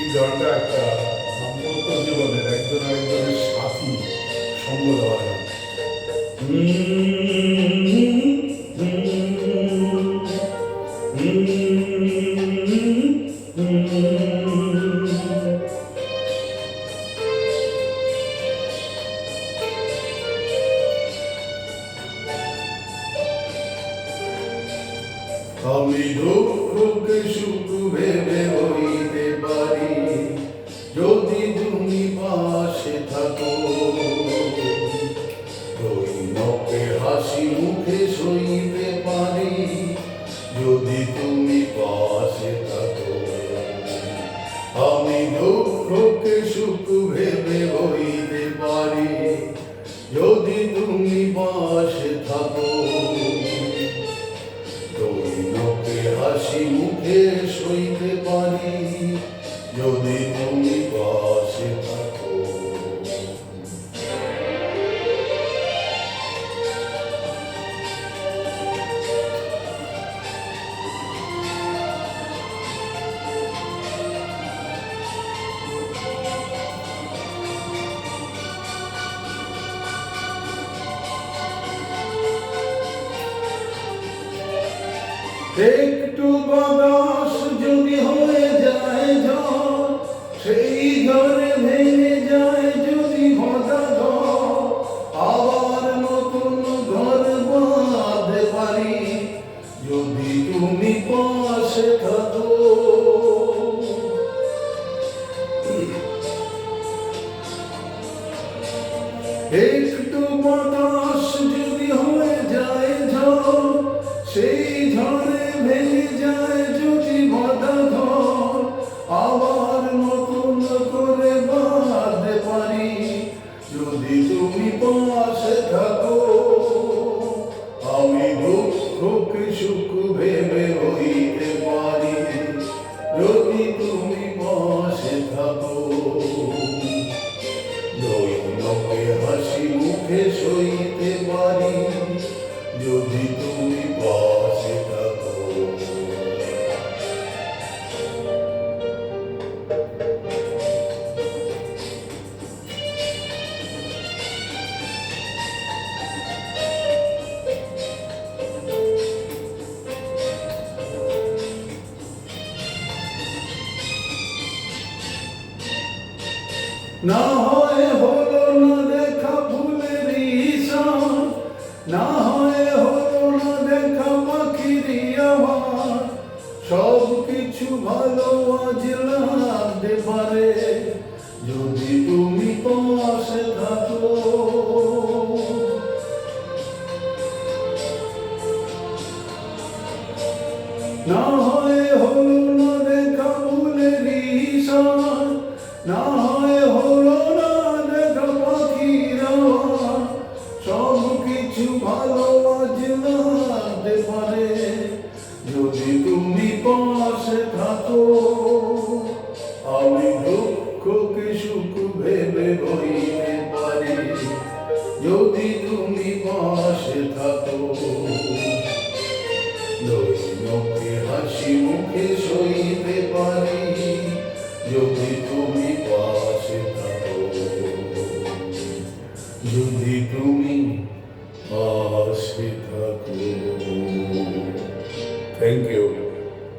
এই গানটা একটা দাম্পত্য জীবনের একজন আরেকজনের সাথী সঙ্গ দেওয়া গান। আমি দুঃখকে সুখ ভেবে হইতে পারি যদি তুমি পাশে থাকো, দৈনকে হাসি মুখে সইতে পারি যদি তুমি পাশে থাকো। আমি দুঃখকে সুখ ভেবে হইতে পারি যদি তুমি পাশে থাকো, দৈনকে হাসি মুখে সইতে পারি যদি তুমি পাশে থাকো। একটু বাতাস যদি হয়ে যায় ঝড়, সেই ঝড়ে ভেঙে যায় যদি ভাটা ঘর, আবার নতুন ঘর বাঁধতে পারি যদি তুমি পাশে থাকো। একটু বাতাস যদি হয়ে যায় ঝড়, সেই ঝড়ে ভেঙে যায় যদি বাঁধা ঘর, আবার নতুন করে বাঁধতে পারি যদি তুমি পাশে থাকো। আমি দুঃখকে সুখ ভেবে হইতে পারি যদি তুমি পাশে থাকো, দৈনকে হাসি মুখে সইতে পারি যদি তুমি পাশে থাকো। না হয় হলো না দেখা ফুলের ঈশান, না হয় হলো না দেখা পাখির আওয়াজ, সব কিছু ভালো আজ লাগতে পারে যদি তুমি পাশে থাকো। না হয় হলো না দেখা ফুলের ঈশান, না হয় হলো না দেখা পাখির আওয়াজ, সব কিছু ভালো আজ লাগতে পারে যদি তুমি পাশে থাকো। আমি দুঃখকে সুখ ভেবে হইতে পারি যদি তুমি পাশে থাকো, দৈনকে হাসি মুখে সইতে পারি যদি তুমি